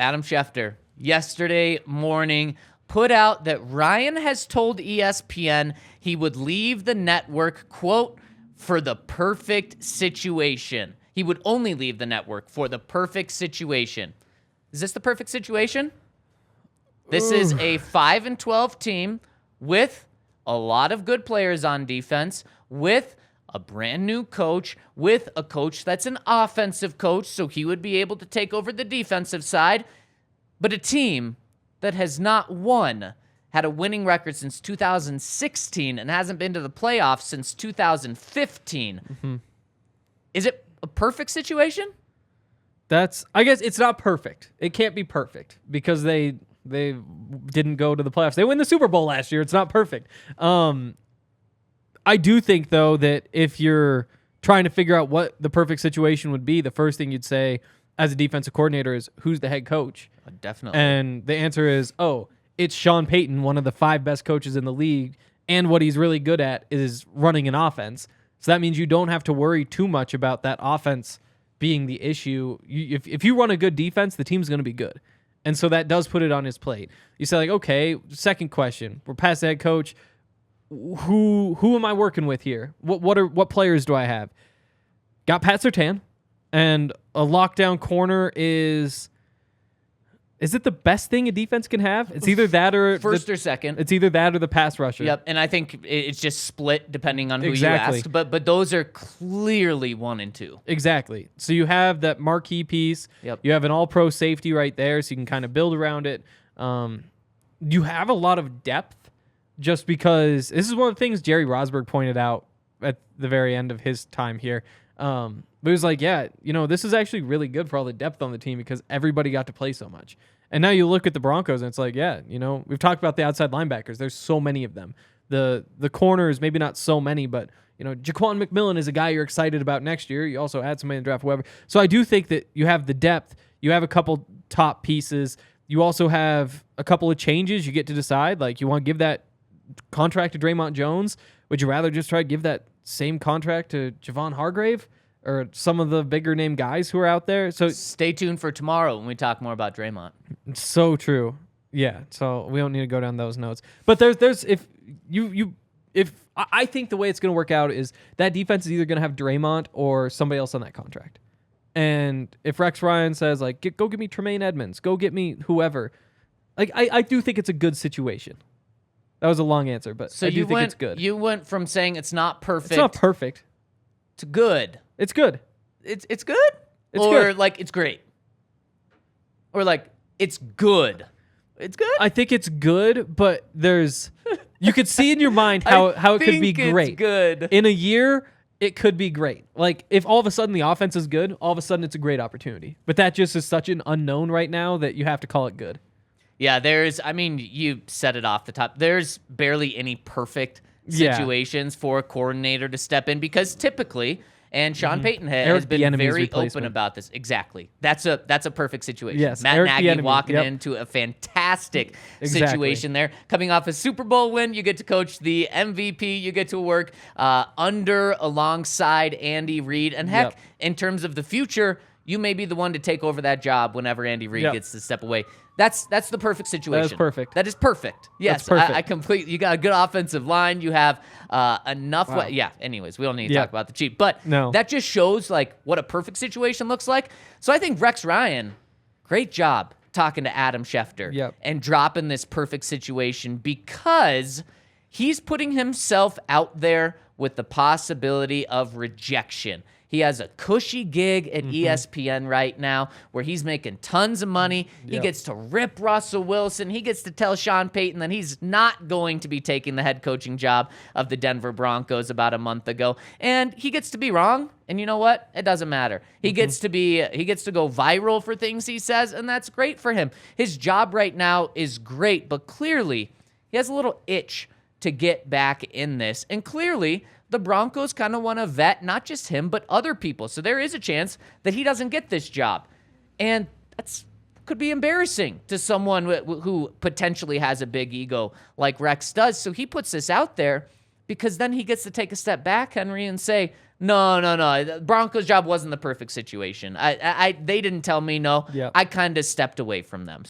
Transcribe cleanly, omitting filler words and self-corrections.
Adam Schefter, yesterday morning, put out that Ryan has told ESPN he would leave the network, quote, for the perfect situation. He would only leave the network for the perfect situation. Is this the perfect situation? This is a 5-12 team with a lot of good players on defense, with a brand new coach, with a coach that's an offensive coach, so he would be able to take over the defensive side, but a team that has not had a winning record since 2016 and hasn't been to the playoffs since 2015. Mm-hmm. Is it a perfect situation? I guess it's not perfect. It can't be perfect because they didn't go to the playoffs. They win the Super Bowl last year. It's not perfect. I do think, though, that if you're trying to figure out what the perfect situation would be, the first thing you'd say as a defensive coordinator is, who's the head coach? Definitely. And the answer is, it's Sean Payton, one of the 5 best coaches in the league, and what he's really good at is running an offense. So that means you don't have to worry too much about that offense being the issue. If you run a good defense, the team's going to be good. And so that does put it on his plate. You say, like, okay, second question. We're past the head coach. Who am I working with here? What players do I have? Got Pat Surtain, and a lockdown corner is it the best thing a defense can have? It's either that or first or second. It's either that or the pass rusher. Yep, and I think it's just split depending on who you asked. But those are clearly 1 and 2. Exactly. So you have that marquee piece. Yep. You have an all-pro safety right there, so you can kind of build around it. You have a lot of depth. Just because this is one of the things Jerry Rosburg pointed out at the very end of his time here. But it was like, this is actually really good for all the depth on the team because everybody got to play so much. And now you look at the Broncos and it's like, we've talked about the outside linebackers. There's so many of them. The corners, maybe not so many, but Jaquan McMillan is a guy you're excited about next year. You also add somebody in the draft, whoever. So I do think that you have the depth. You have a couple top pieces. You also have a couple of changes you get to decide. Like, you want to give that contract to Draymond Jones? Would you rather just try to give that same contract to Javon Hargrave or some of the bigger name guys who are out there? So stay tuned for tomorrow when we talk more about Draymond. So true. Yeah. So we don't need to go down those notes. But there's if I think the way it's going to work out is that defense is either going to have Draymond or somebody else on that contract. And if Rex Ryan says, like, go get me Tremaine Edmonds, go get me whoever, like, I do think it's a good situation. That was a long answer, but so I do think it's good. You went from saying it's not perfect. It's not perfect. To good. It's good. It's good? It's or good. Like, it's great? Or like, it's good? It's good? I think it's good, but you could see in your mind how it could be great. It's good. In a year, it could be great. Like, if all of a sudden the offense is good, all of a sudden it's a great opportunity. But that just is such an unknown right now that you have to call it good. Yeah, you said it off the top. There's barely any perfect situations for a coordinator to step in because typically, and Sean Payton has been very open about this. Exactly. That's a perfect situation. Yes, Matt Nagy walking into a fantastic situation there. Coming off a Super Bowl win, you get to coach the MVP. You get to work alongside Andy Reid. And heck, in terms of the future, you may be the one to take over that job whenever Andy Reid gets to step away. That's the perfect situation. That is perfect. That is perfect. Yes, I completely. You got a good offensive line. You have enough. Wow. Anyways, we don't need to talk about the Chiefs, but no. That just shows like what a perfect situation looks like. So I think Rex Ryan, great job talking to Adam Schefter and dropping this perfect situation because he's putting himself out there with the possibility of rejection. He has a cushy gig at ESPN right now where he's making tons of money. He gets to rip Russell Wilson. He gets to tell Sean Payton that he's not going to be taking the head coaching job of the Denver Broncos about a month ago. And he gets to be wrong. And you know what? It doesn't matter. He gets to go viral for things he says, and that's great for him. His job right now is great, but clearly he has a little itch to get back in this. And clearly the Broncos kind of want to vet not just him, but other people. So there is a chance that he doesn't get this job. And that's could be embarrassing to someone who potentially has a big ego like Rex does. So he puts this out there because then he gets to take a step back, Henry, and say, No. The Broncos' job wasn't the perfect situation. They didn't tell me no. Yep. I kind of stepped away from them.